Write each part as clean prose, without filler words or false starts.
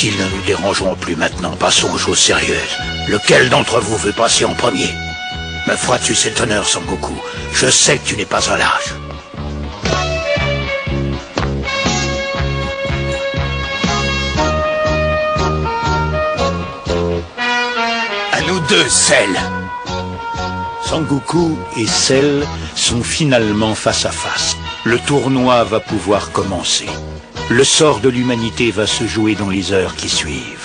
imbéciles ne nous dérangeront plus maintenant. Passons aux choses sérieuses. Lequel d'entre vous veut passer en premier? Me feras-tu cet honneur, Sangoku? Je sais que tu n'es pas un lâche. À nous deux, Cell. Sangoku et Cell sont finalement face à face. Le tournoi va pouvoir commencer. Le sort de l'humanité va se jouer dans les heures qui suivent.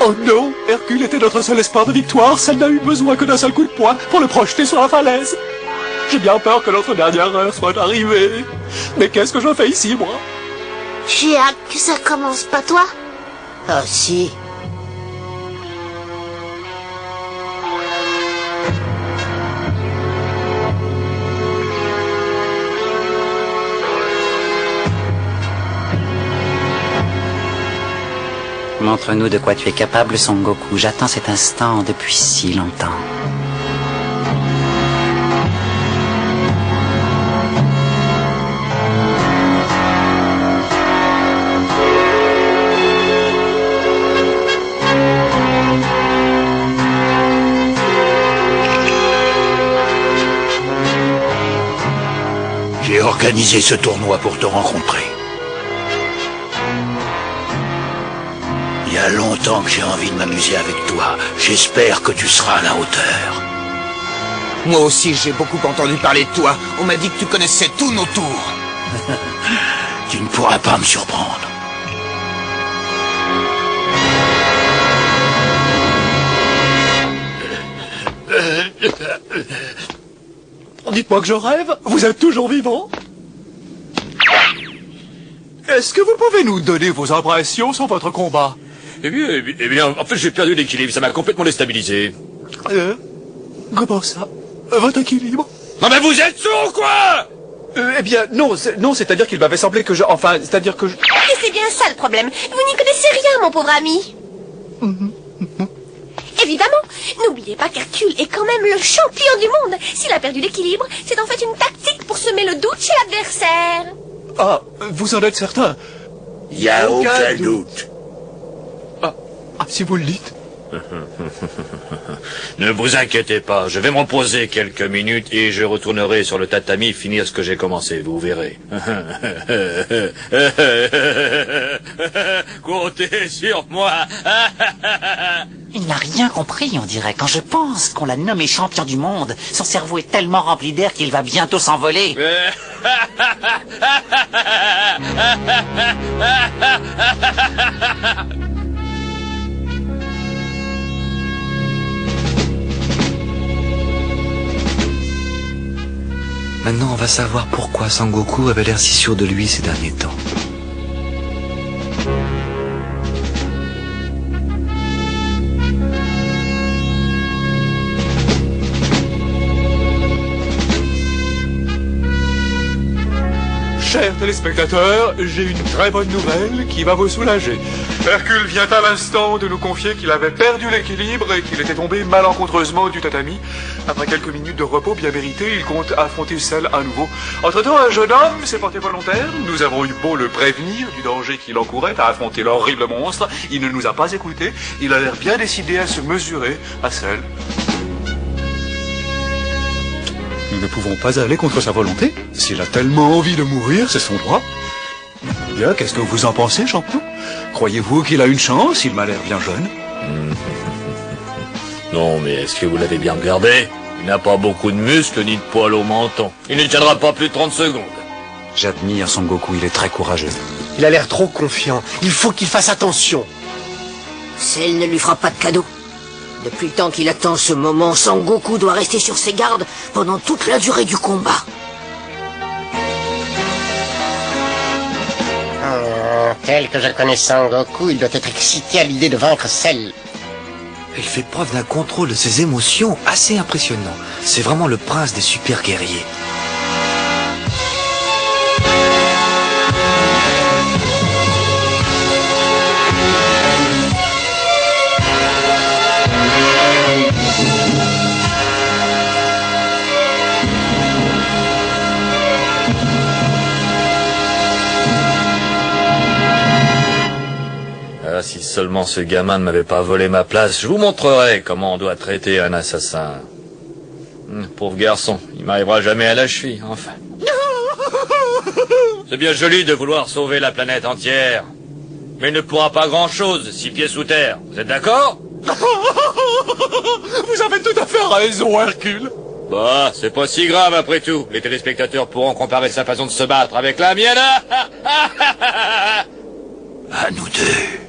Oh non, Hercule était notre seul espoir de victoire. Celle n'a eu besoin que d'un seul coup de poing pour le projeter sur la falaise. J'ai bien peur que notre dernière heure soit arrivée. Mais qu'est-ce que je fais ici, moi? J'ai hâte que ça commence, pas toi? Oh si. Montre-nous de quoi tu es capable, Son Goku. J'attends cet instant depuis si longtemps. J'ai organisé ce tournoi pour te rencontrer. Il y a longtemps que j'ai envie de m'amuser avec toi. J'espère que tu seras à la hauteur. Moi aussi, j'ai beaucoup entendu parler de toi. On m'a dit que tu connaissais tous nos tours. Tu ne pourras pas me surprendre. Dites-moi que je rêve, vous êtes toujours vivant? Est-ce que vous pouvez nous donner vos impressions sur votre combat? Eh bien, en fait, j'ai perdu l'équilibre, ça m'a complètement déstabilisé. Comment ça? Votre équilibre? Non mais vous êtes sourds, quoi? Eh bien, non, c'est-à-dire qu'il m'avait semblé que c'est-à-dire que je... Et c'est bien ça le problème. Vous n'y connaissez rien, mon pauvre ami. Évidemment, n'oubliez pas qu'Hercule est quand même le champion du monde. S'il a perdu l'équilibre, c'est en fait une tactique pour semer le doute chez l'adversaire. Ah, vous en êtes certain? Il n'y a aucun doute. Ah, si vous le dites. Ne vous inquiétez pas, je vais me reposer quelques minutes et je retournerai sur le tatami finir ce que j'ai commencé, vous verrez. Comptez sur moi. Il n'a rien compris, on dirait. Quand je pense qu'on l'a nommé champion du monde, son cerveau est tellement rempli d'air qu'il va bientôt s'envoler. Maintenant, on va savoir pourquoi Sangoku avait l'air si sûr de lui ces derniers temps. Chers téléspectateurs, j'ai une très bonne nouvelle qui va vous soulager. Hercule vient à l'instant de nous confier qu'il avait perdu l'équilibre et qu'il était tombé malencontreusement du tatami. Après quelques minutes de repos bien mérité, il compte affronter Cell à nouveau. Entre-temps, un jeune homme s'est porté volontaire. Nous avons eu beau le prévenir du danger qu'il encourait à affronter l'horrible monstre. Il ne nous a pas écoutés. Il a l'air bien décidé à se mesurer à Cell. Nous ne pouvons pas aller contre sa volonté. S'il a tellement envie de mourir, c'est son droit. Bien, qu'est-ce que vous en pensez, champion? Croyez-vous qu'il a une chance? Il m'a l'air bien jeune. Non, mais est-ce que vous l'avez bien regardé? Il n'a pas beaucoup de muscles ni de poils au menton. Il ne tiendra pas plus de 30 secondes. J'admire Son Goku, il est très courageux. Il a l'air trop confiant. Il faut qu'il fasse attention. Cell ne lui fera pas de cadeau. Depuis le temps qu'il attend ce moment, Sangoku doit rester sur ses gardes pendant toute la durée du combat. Tel que je connais Sangoku, il doit être excité à l'idée de vaincre Cell. Il fait preuve d'un contrôle de ses émotions assez impressionnant. C'est vraiment le prince des super guerriers. Ah, si seulement ce gamin ne m'avait pas volé ma place, je vous montrerai comment on doit traiter un assassin. Pauvre garçon, il m'arrivera jamais à la cheville, enfin. C'est bien joli de vouloir sauver la planète entière, mais il ne pourra pas grand-chose, 6 pieds sous terre. Vous êtes d'accord? Vous avez tout à fait raison, Hercule. Bah, c'est pas si grave après tout. Les téléspectateurs pourront comparer sa façon de se battre avec la mienne. À nous deux.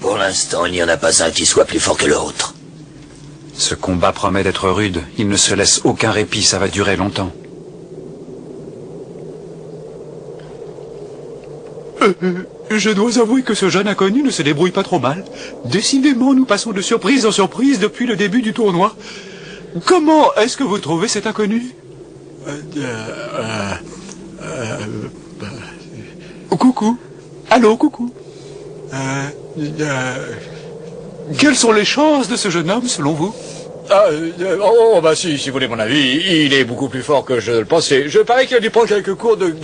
Pour l'instant, il n'y en a pas un qui soit plus fort que l'autre. Ce combat promet d'être rude. Il ne se laisse aucun répit, ça va durer longtemps. Je dois avouer que ce jeune inconnu ne se débrouille pas trop mal. Décidément, nous passons de surprise en surprise depuis le début du tournoi. Comment est-ce que vous trouvez cet inconnu? Coucou. Allô, coucou. Quelles sont les chances de ce jeune homme, selon vous? Bah si vous voulez mon avis, il est beaucoup plus fort que je le pensais. Je parie qu'il a dû prendre quelques cours de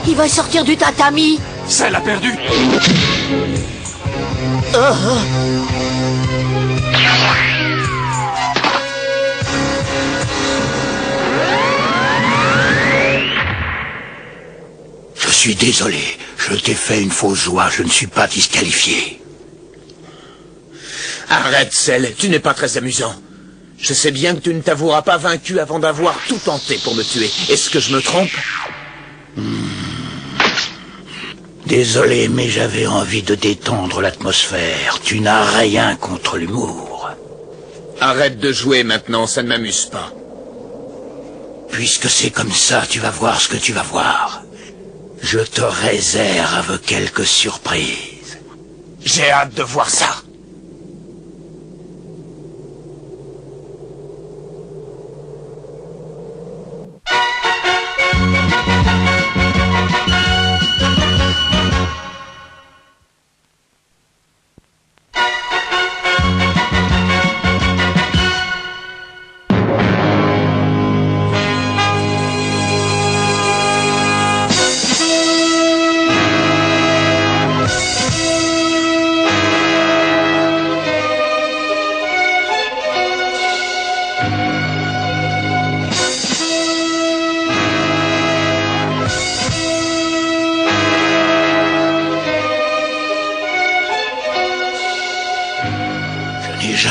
Il va sortir du tatami. Celle a perdu. Je suis désolé. Je t'ai fait une fausse joie. Je ne suis pas disqualifié. Arrête, Cell, tu n'es pas très amusant. Je sais bien que tu ne t'avoueras pas vaincu avant d'avoir tout tenté pour me tuer. Est-ce que je me trompe? Désolé, mais j'avais envie de détendre l'atmosphère. Tu n'as rien contre l'humour. Arrête de jouer maintenant, ça ne m'amuse pas. Puisque c'est comme ça, tu vas voir ce que tu vas voir. Je te réserve quelques surprises. J'ai hâte de voir ça.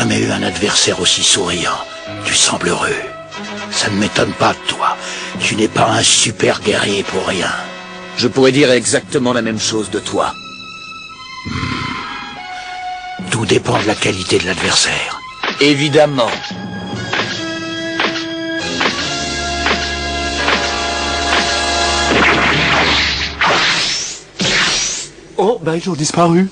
jamais eu un adversaire aussi souriant. Tu sembles heureux. Ça ne m'étonne pas de toi. Tu n'es pas un super guerrier pour rien. Je pourrais dire exactement la même chose de toi. Tout dépend de la qualité de l'adversaire. Évidemment. Oh, ben ils ont disparu.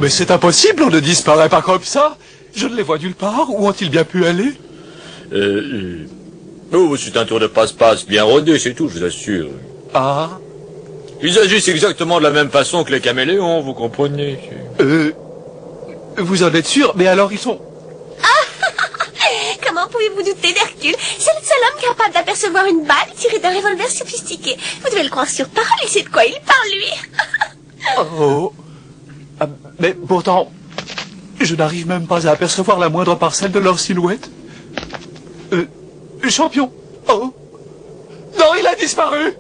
Mais c'est impossible, on ne disparaît pas comme ça. Je ne les vois nulle part. Où ont-ils bien pu aller? Oh, c'est un tour de passe-passe bien rodé, c'est tout, je vous assure. Ah. Ils agissent exactement de la même façon que les caméléons, vous comprenez. Vous en êtes sûr? Mais alors ils sont... Comment pouvez-vous douter d'Hercule? C'est le seul homme capable d'apercevoir une balle tirée d'un revolver sophistiqué. Vous devez le croire sur parole, il sait de quoi il parle, lui. Oh. Ah, mais pourtant, je n'arrive même pas à apercevoir la moindre parcelle de leur silhouette. Champion. Oh. Non, il a disparu.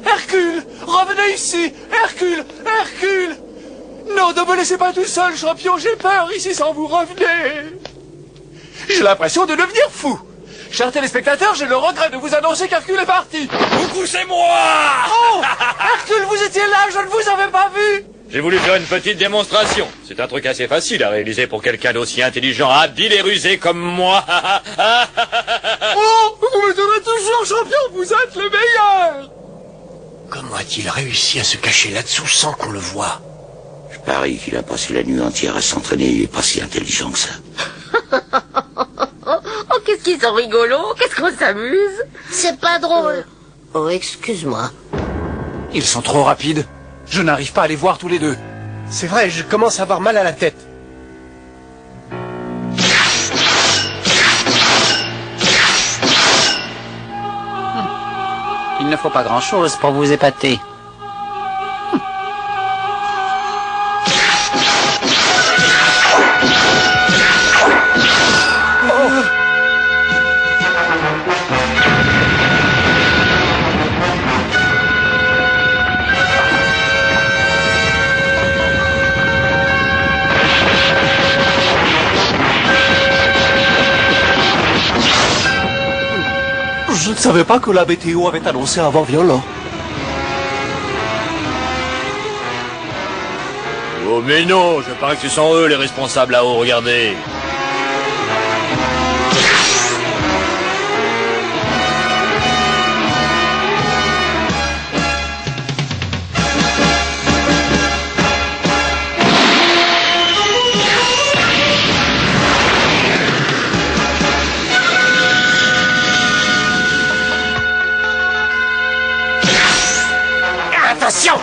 Hercule, revenez ici. Hercule, Hercule. Non, ne me laissez pas tout seul, champion. J'ai peur ici sans vous revenez. J'ai l'impression de devenir fou. Chers téléspectateurs, j'ai le regret de vous annoncer qu'Hercule est parti. Coucou, c'est moi. Oh, Hercule, vous étiez là, je ne vous avais pas vu. J'ai voulu faire une petite démonstration. C'est un truc assez facile à réaliser pour quelqu'un d'aussi intelligent, habile et rusé comme moi. Oh, vous me donnez toujours, champion, vous êtes le meilleur. Comment a-t-il réussi à se cacher là-dessous sans qu'on le voie? Je parie qu'il a passé la nuit entière à s'entraîner, il est pas si intelligent que ça. Oh, qu'est-ce qu'ils sont rigolos, qu'est-ce qu'on s'amuse. C'est pas drôle. Oh, excuse-moi. Ils sont trop rapides. Je n'arrive pas à les voir tous les deux. C'est vrai, je commence à avoir mal à la tête. Il ne faut pas grand-chose pour vous épater. Je ne savais pas que la météo avait annoncé un vent violent. Oh mais non, je parie que ce sont eux les responsables là-haut, regardez. Attention!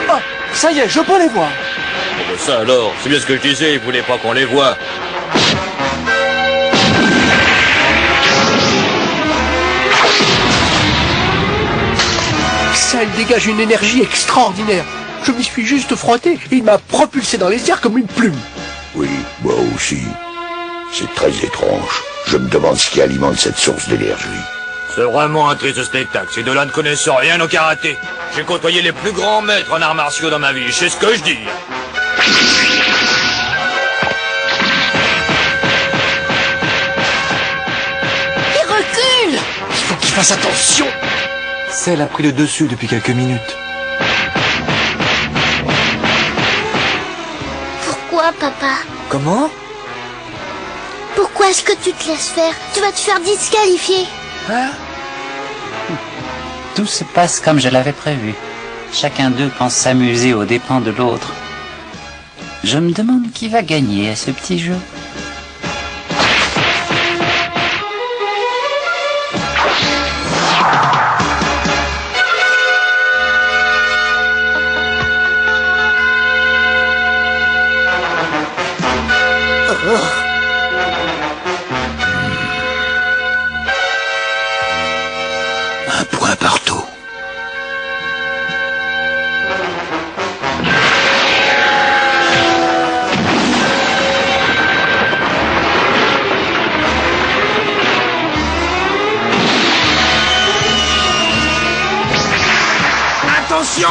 Ah, ça y est, je peux les voir. Bon, ben ça alors, c'est bien ce que je disais, ils voulaient pas qu'on les voie. Ça, il dégage une énergie extraordinaire. Je m'y suis juste frotté et il m'a propulsé dans les airs comme une plume. Oui, moi aussi. C'est très étrange. Je me demande ce qui alimente cette source d'énergie. C'est vraiment un triste spectacle. Ces deux-là ne connaissent rien au karaté. J'ai côtoyé les plus grands maîtres en arts martiaux dans ma vie. Je sais ce que je dis. Il recule! Il faut qu'il fasse attention. Celle a pris le dessus depuis quelques minutes. Pourquoi, papa? Comment? Pourquoi est-ce que tu te laisses faire? Tu vas te faire disqualifier. Hein? Tout se passe comme je l'avais prévu. Chacun d'eux pense s'amuser aux dépens de l'autre. Je me demande qui va gagner à ce petit jeu. Un point partout. Attention!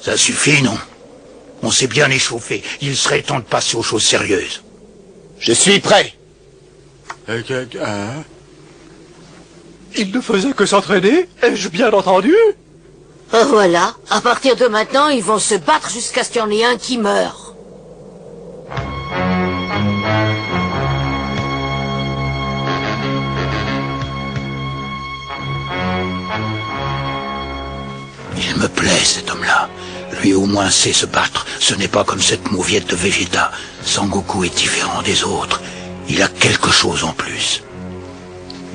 Ça suffit, non? On s'est bien échauffé. Il serait temps de passer aux choses sérieuses. Je suis prêt. Il ne faisait que s'entraîner, ai-je bien entendu? Voilà, à partir de maintenant, ils vont se battre jusqu'à ce qu'il y en ait un qui meurt. Il me plaît, cet homme-là. Lui au moins sait se battre. Ce n'est pas comme cette mauviette de Vegeta. Sangoku est différent des autres. Il a quelque chose en plus.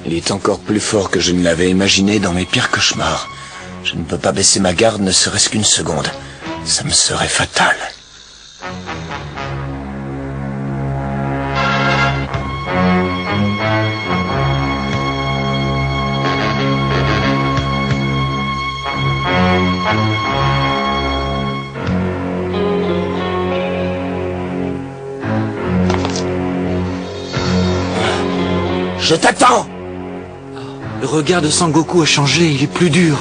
Il est encore plus fort que je ne l'avais imaginé dans mes pires cauchemars. Je ne peux pas baisser ma garde ne serait-ce qu'une seconde. Ça me serait fatal. Je t'attends! Le regard de Sangoku a changé, il est plus dur.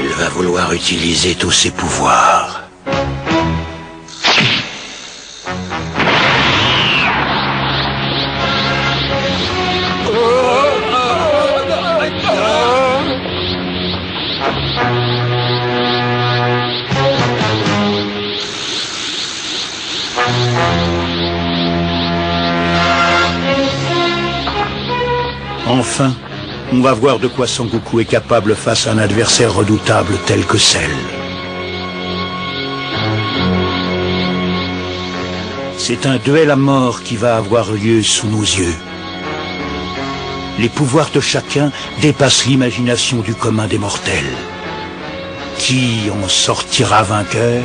Il va vouloir utiliser tous ses pouvoirs. Enfin, on va voir de quoi Sangoku est capable face à un adversaire redoutable tel que Cell. C'est un duel à mort qui va avoir lieu sous nos yeux. Les pouvoirs de chacun dépassent l'imagination du commun des mortels. Qui en sortira vainqueur ?